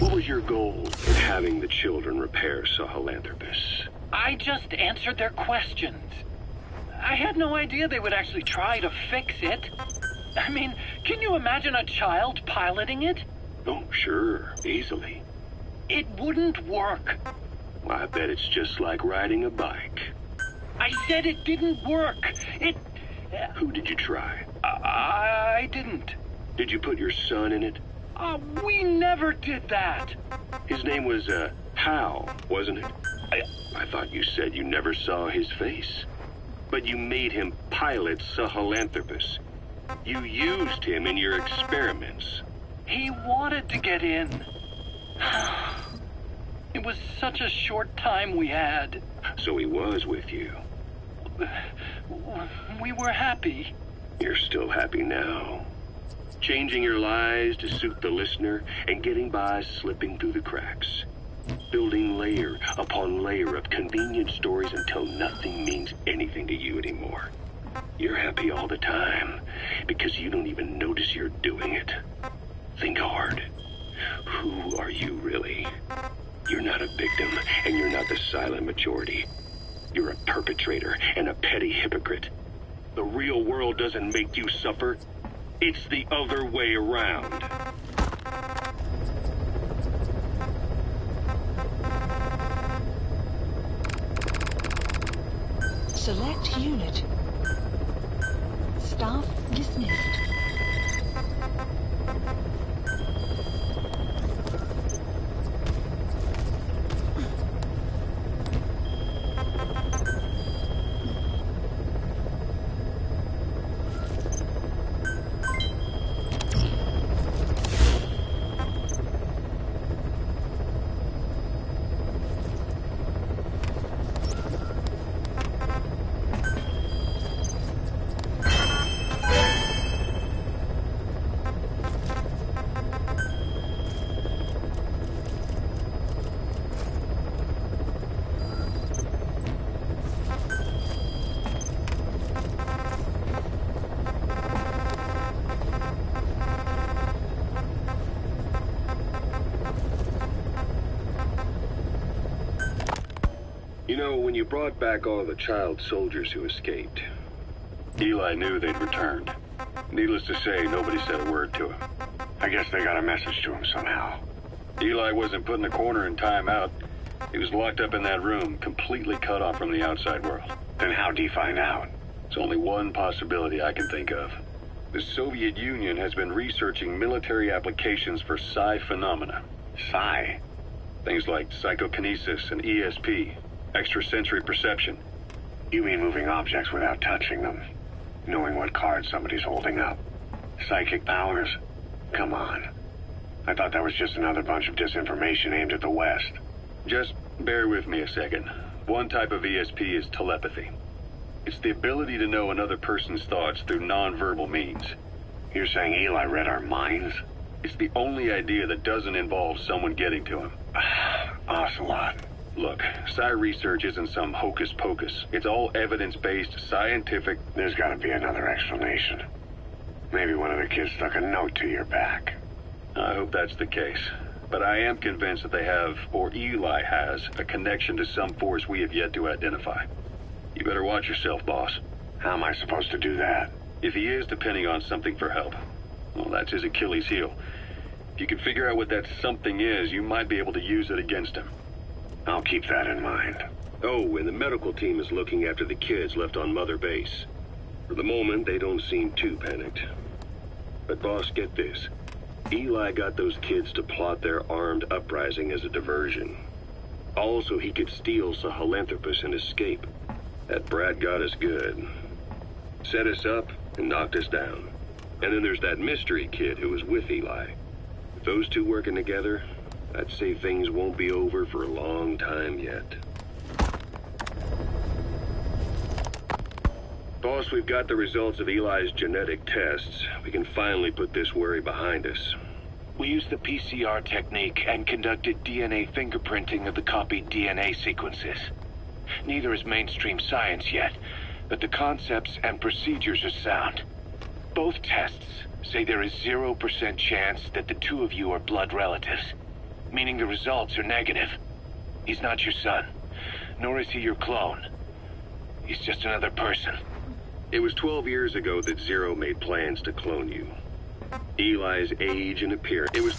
What was your goal in having the children repair Sahelanthropus? I just answered their questions. I had no idea they would actually try to fix it. I mean, can you imagine a child piloting it? Oh, sure, easily. It wouldn't work. I bet it's just like riding a bike. I said it didn't work. Who did you try? I didn't. Did you put your son in it? We never did that. His name was, Hal, wasn't it? I thought you said you never saw his face. But you made him pilot Sahelanthropus. You used him in your experiments. He wanted to get in. It was such a short time we had. So he was with you. We were happy. You're still happy now. Changing your lies to suit the listener and getting by slipping through the cracks. Building layer upon layer of convenient stories until nothing means anything to you anymore. You're happy all the time because you don't even notice you're doing it. Think hard. Who are you really? You're not a victim, and you're not the silent majority. You're a perpetrator and a petty hypocrite. The real world doesn't make you suffer. It's the other way around. Select unit. Staff dismissed. You know, when you brought back all the child soldiers who escaped, Eli knew they'd returned. Needless to say, nobody said a word to him. I guess they got a message to him somehow. Eli wasn't put in the corner in timeout. He was locked up in that room, completely cut off from the outside world. Then how'd he find out? It's only one possibility I can think of. The Soviet Union has been researching military applications for psi phenomena. Psi? Things like psychokinesis and ESP. Extrasensory perception. You mean moving objects without touching them? Knowing what card somebody's holding up? Psychic powers? Come on. I thought that was just another bunch of disinformation aimed at the West. Just bear with me a second. One type of ESP is telepathy. It's the ability to know another person's thoughts through non-verbal means. You're saying Eli read our minds? It's the only idea that doesn't involve someone getting to him. Ocelot. Look, psi research isn't some hocus pocus. It's all evidence-based, scientific. There's gotta be another explanation. Maybe one of the kids stuck a note to your back. I hope that's the case. But I am convinced that they have, or Eli has, a connection to some force we have yet to identify. You better watch yourself, boss. How am I supposed to do that? If he is depending on something for help, well, that's his Achilles heel. If you can figure out what that something is, you might be able to use it against him. I'll keep that in mind. Oh, and the medical team is looking after the kids left on Mother Base. For the moment, they don't seem too panicked. But boss, get this. Eli got those kids to plot their armed uprising as a diversion. Also, he could steal Sahelanthropus and escape. That brat got us good. Set us up and knocked us down. And then there's that mystery kid who was with Eli. With those two working together, I'd say things won't be over for a long time yet. Boss, we've got the results of Eli's genetic tests. We can finally put this worry behind us. We used the PCR technique and conducted DNA fingerprinting of the copied DNA sequences. Neither is mainstream science yet, but the concepts and procedures are sound. Both tests say there is 0% chance that the two of you are blood relatives. meaning the results are negative. He's not your son, nor is he your clone. He's just another person. It was 12 years ago that Zero made plans to clone you. Eli's age and appearance. It was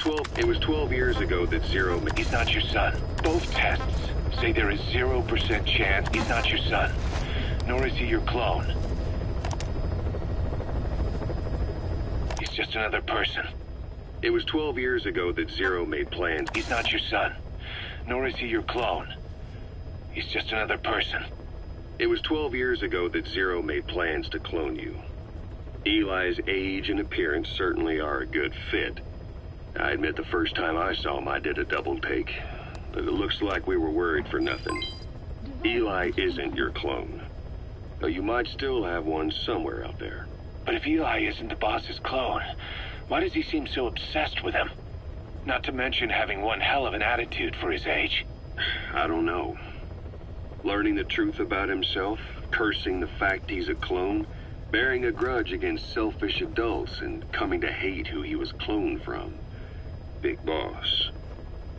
12 years ago that Zero made... He's not your son. Both tests say there is 0% chance he's not your son, nor is he your clone. He's just another person. It was 12 years ago that Zero made plans. He's not your son, nor is he your clone. He's just another person. It was 12 years ago that Zero made plans to clone you. Eli's age and appearance certainly are a good fit. I admit the first time I saw him I did a double take, but it looks like we were worried for nothing. Eli isn't your clone, though you might still have one somewhere out there. But if Eli isn't the boss's clone, why does he seem so obsessed with him? Not to mention having one hell of an attitude for his age. I don't know. Learning the truth about himself, cursing the fact he's a clone, bearing a grudge against selfish adults, and coming to hate who he was cloned from. Big boss.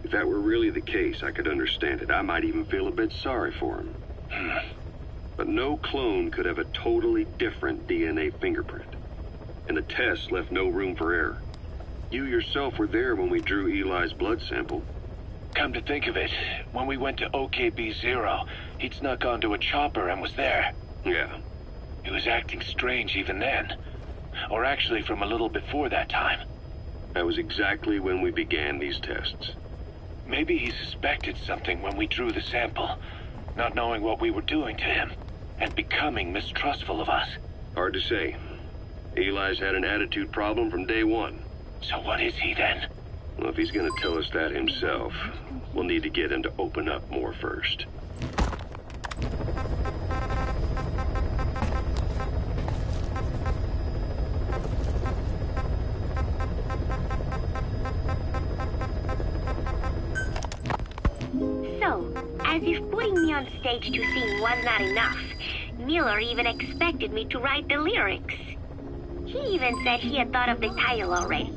If that were really the case, I could understand it. I might even feel a bit sorry for him. But no clone could have a totally different DNA fingerprint. And the tests left no room for error. You yourself were there when we drew Eli's blood sample. Come to think of it, when we went to OKB-0, he'd snuck onto a chopper and was there. Yeah. He was acting strange even then. Or actually from a little before that time. That was exactly when we began these tests. Maybe he suspected something when we drew the sample, not knowing what we were doing to him, and becoming mistrustful of us. Hard to say. Eli's had an attitude problem from day one. So what is he then? Well, if he's gonna tell us that himself, we'll need to get him to open up more first. So, as if putting me on stage to sing was not enough, Miller even expected me to write the lyrics. He even said he had thought of the title already.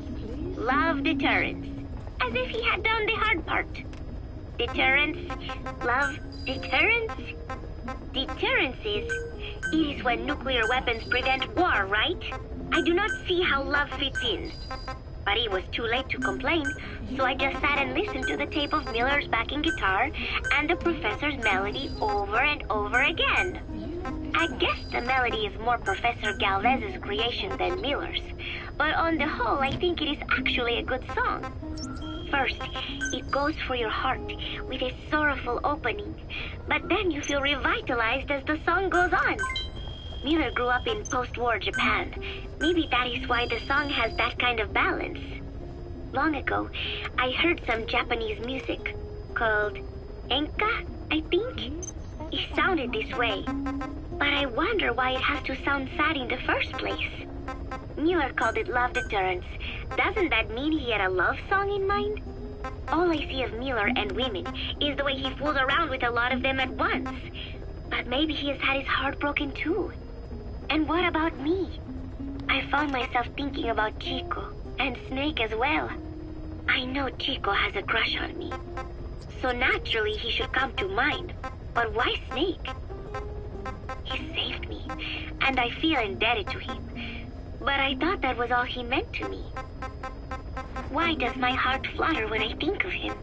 Love Deterrence. As if he had done the hard part. Deterrence? Love? Deterrence? Deterrence is when nuclear weapons prevent war, right? I do not see how love fits in. But it was too late to complain, so I just sat and listened to the tape of Miller's backing guitar and the professor's melody over and over again. I guess the melody is more Professor Galvez's creation than Miller's, but on the whole, I think it is actually a good song. First, it goes for your heart with a sorrowful opening, but then you feel revitalized as the song goes on. Miller grew up in post-war Japan. Maybe that is why the song has that kind of balance. Long ago, I heard some Japanese music called enka, I think. It sounded this way, but I wonder why it has to sound sad in the first place. Miller called it Love Deterrence. Doesn't that mean he had a love song in mind? All I see of Miller and women is the way he fools around with a lot of them at once. But maybe he has had his heart broken too. And what about me? I found myself thinking about Chico and Snake as well. I know Chico has a crush on me, so naturally he should come to mind. But why Snake? He saved me, and I feel indebted to him. But I thought that was all he meant to me. Why does my heart flutter when I think of him?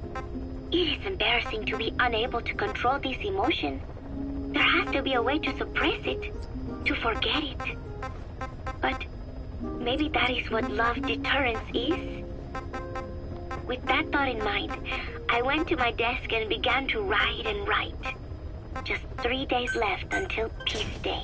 It is embarrassing to be unable to control this emotion. There has to be a way to suppress it, to forget it. But maybe that is what love deterrence is? With that thought in mind, I went to my desk and began to write and write. Just 3 days left until Peace Day.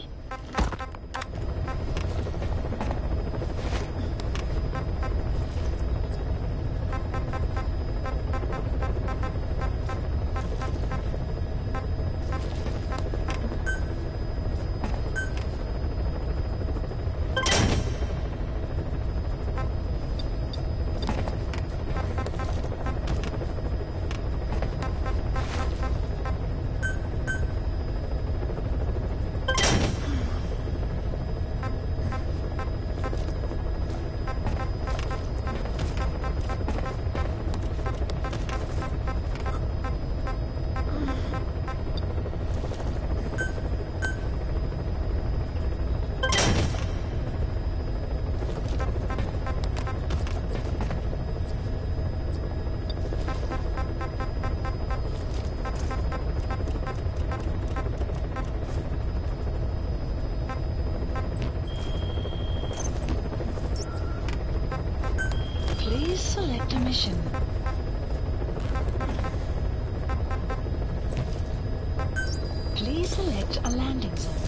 Please select a mission. Please select a landing zone.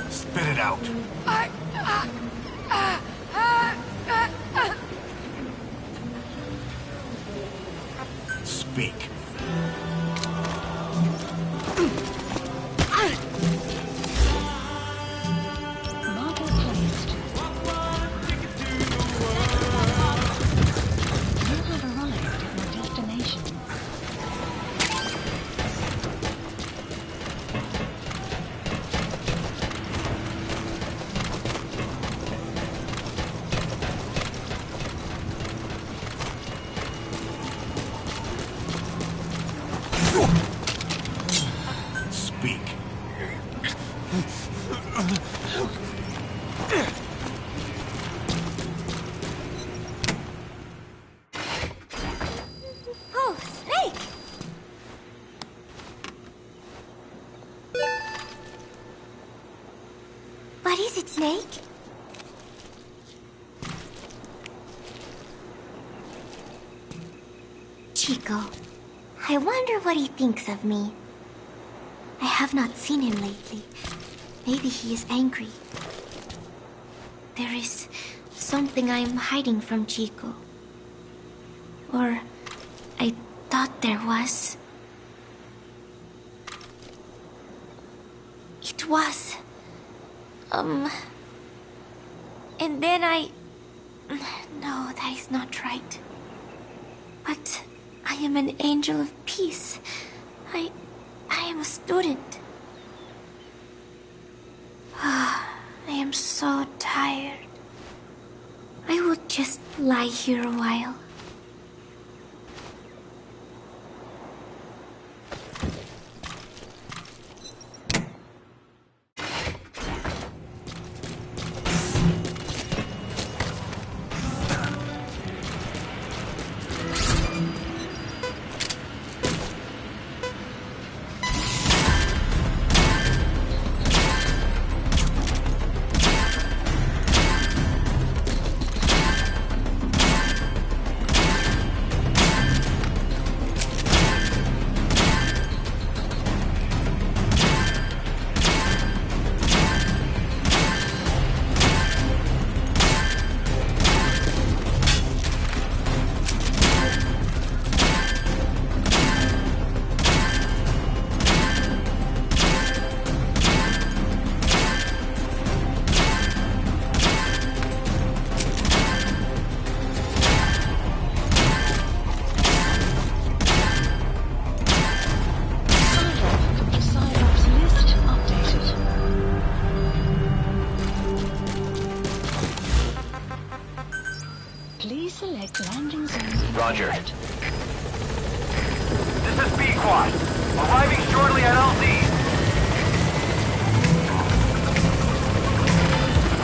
Spit it out. Speak. Marker placed. You have arrived at your destination. Speak. Oh, Snake! What is it, Snake? Chico, I wonder what he thinks of me. I have not seen him lately. Maybe he is angry. There is something I am hiding from Chico. Or I thought there was. It was. And then No, that is not right. But I am an angel of peace. I am a student. I am so tired. I will just lie here a while. Roger. This is B-Quad. Arriving shortly at LZ.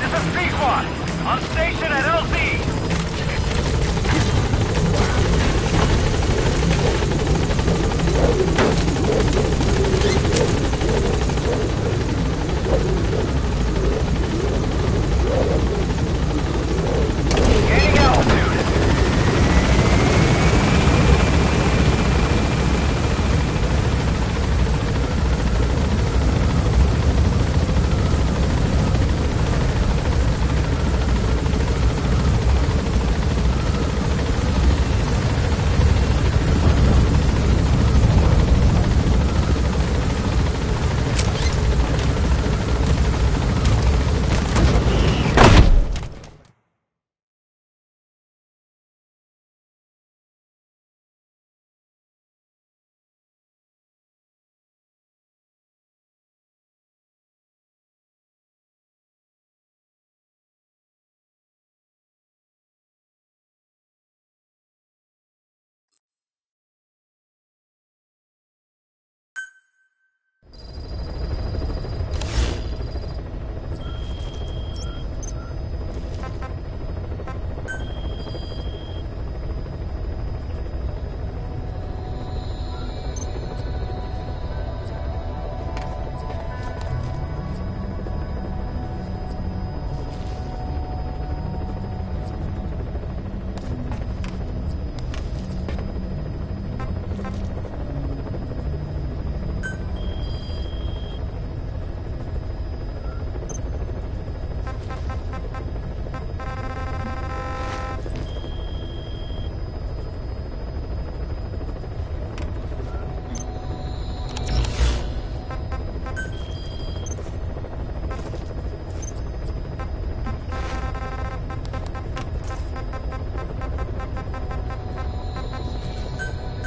This is B-Quad. On station at LZ. Gaining altitude.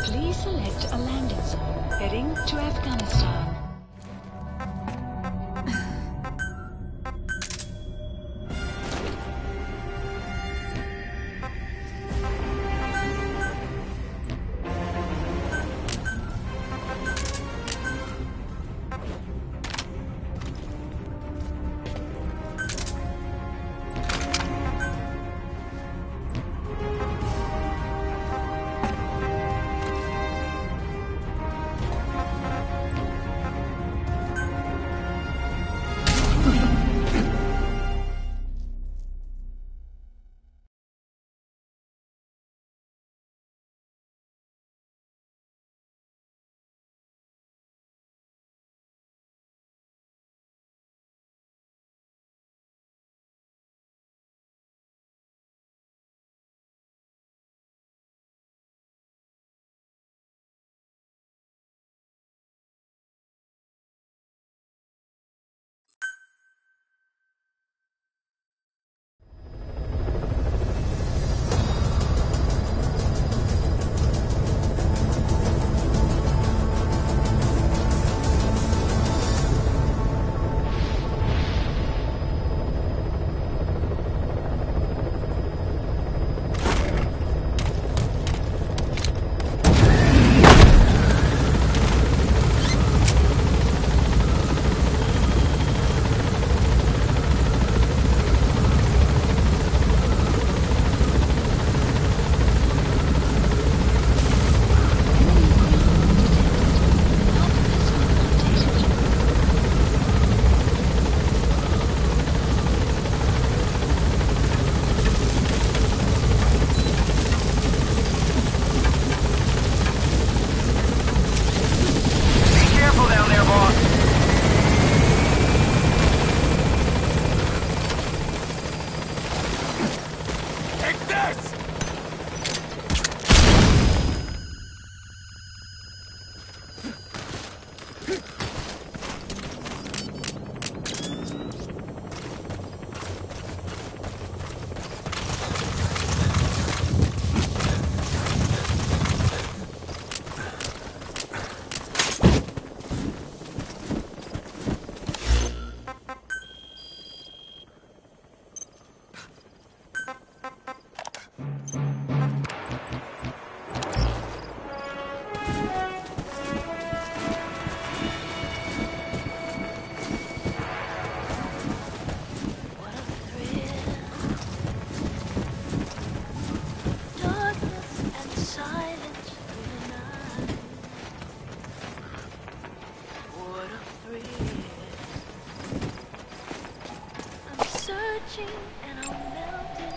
Please select a landing zone heading to Afghanistan.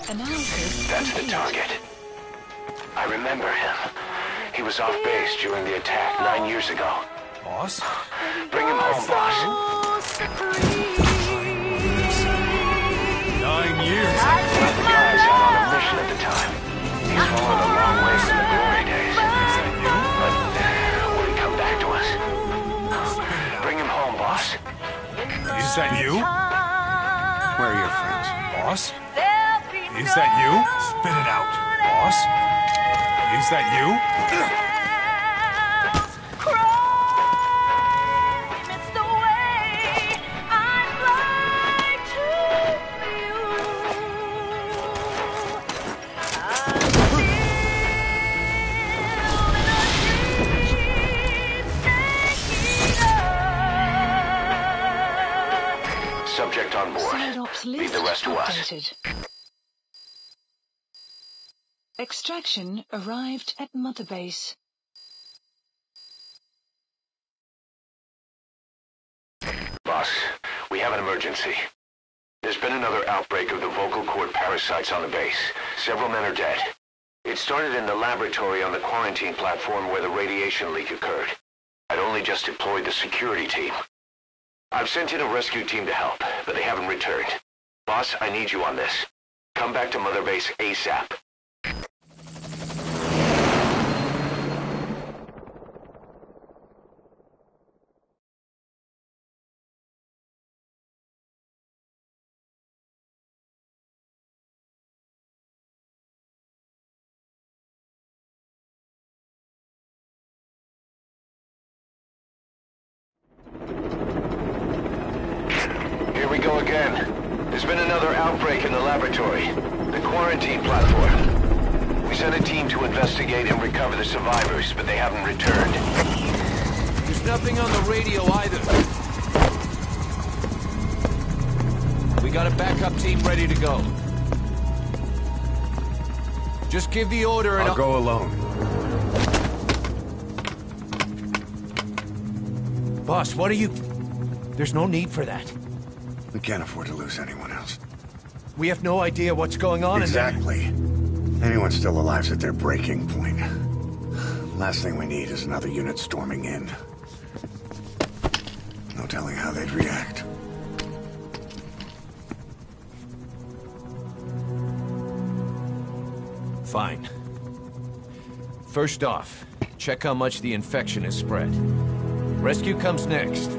Analysis That's the complete. target. I remember him. He was off base during the attack 9 years ago. Boss? Bring him home, boss. 9 years. One of the guys out on a mission at the time. He's fallen a long way from the glory days. But will he come back to us? Bring him home, boss. Is that you? Where are your friends? Boss? Is that you? Spit it out. Boss? Is that you? Subject on board. Side ops Leave list the rest to us. updated. Extraction arrived at Mother Base. Boss, we have an emergency. There's been another outbreak of the vocal cord parasites on the base. Several men are dead. It started in the laboratory on the quarantine platform where the radiation leak occurred. I'd only just deployed the security team. I've sent in a rescue team to help, but they haven't returned. Boss, I need you on this. Come back to Mother Base ASAP. Here we go again. There's been another outbreak in the laboratory. The quarantine platform. We sent a team to investigate and recover the survivors, but they haven't returned. There's nothing on the radio either. We got a backup team ready to go. Just give the order and I'll go alone. Boss, what are you... There's no need for that. We can't afford to lose anyone else. We have no idea what's going on in there. Exactly. Anyone still alive's at their breaking point. Last thing we need is another unit storming in. No telling how they'd react. Fine. First off, check how much the infection has spread. Rescue comes next,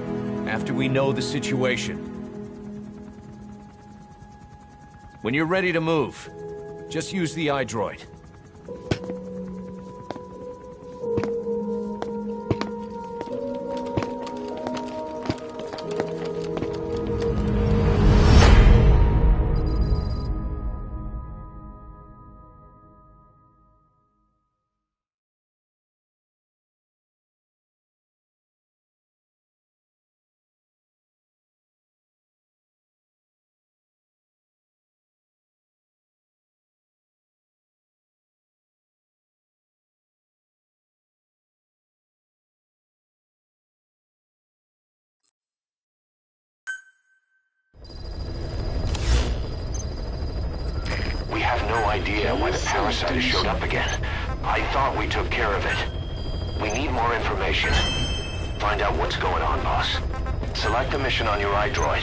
after we know the situation. When you're ready to move, just use the iDroid. We have no idea why the parasite has showed up again. I thought we took care of it. We need more information. Find out what's going on, boss. Select the mission on your iDroid.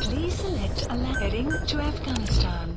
Please select a heading to Afghanistan.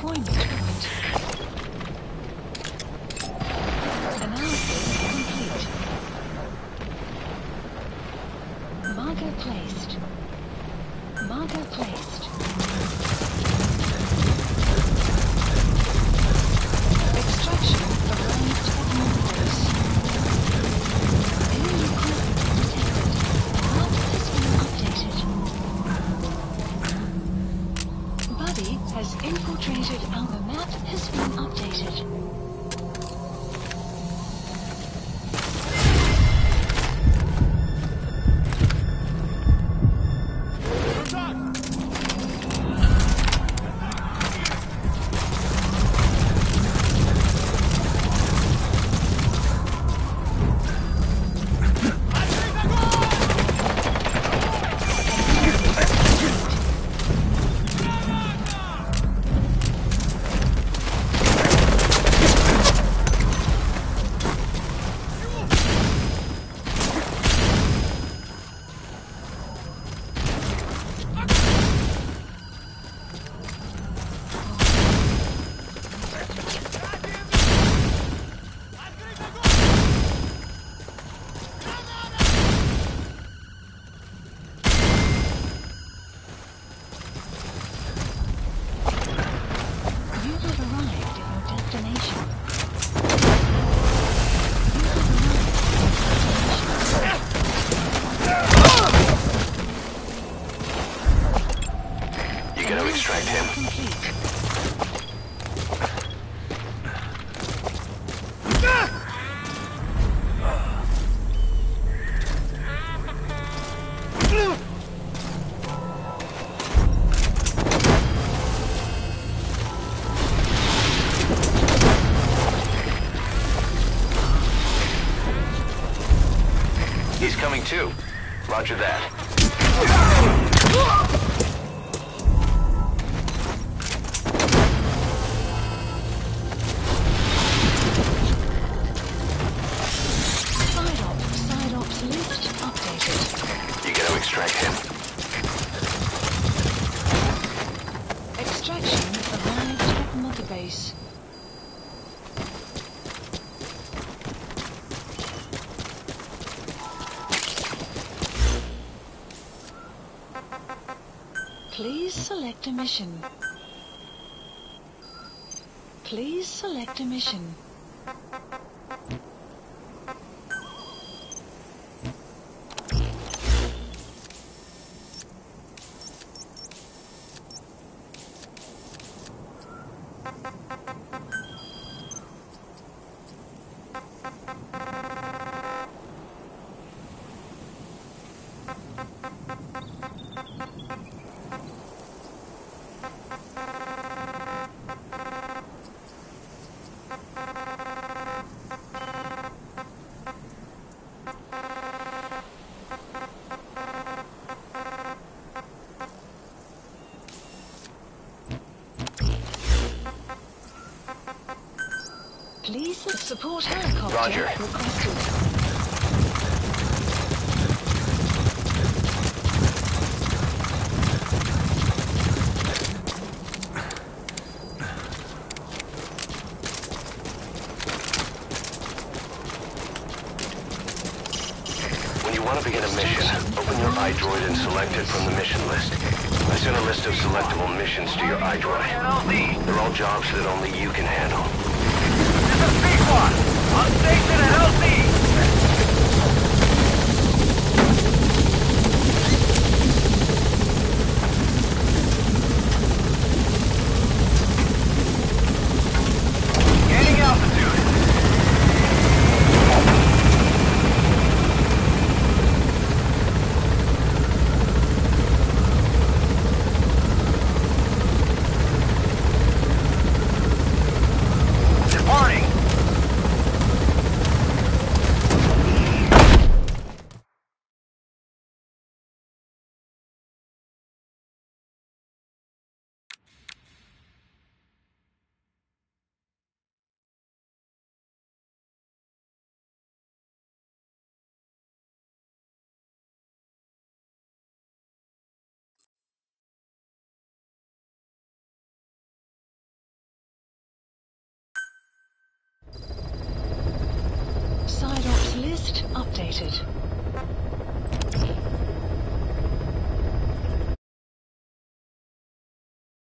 deployment point. Analysis complete. Marker placed. Marker placed. Extraction arrived at Mongols. Enemy equipment detected. Map has been updated. Buddy has infiltrated our map has been updated. He's coming too. Roger that. Side ops list updated. You gotta extract him. Extraction arrived at Mother Base. Please select a mission. Please select a mission. Please support helicopter Roger. requested. When you want to begin a mission, open your iDroid and select it from the mission list. I sent a list of selectable missions to your iDroid. They're all jobs that only you can handle. On station at LZ! Gaining altitude. Departing. updated.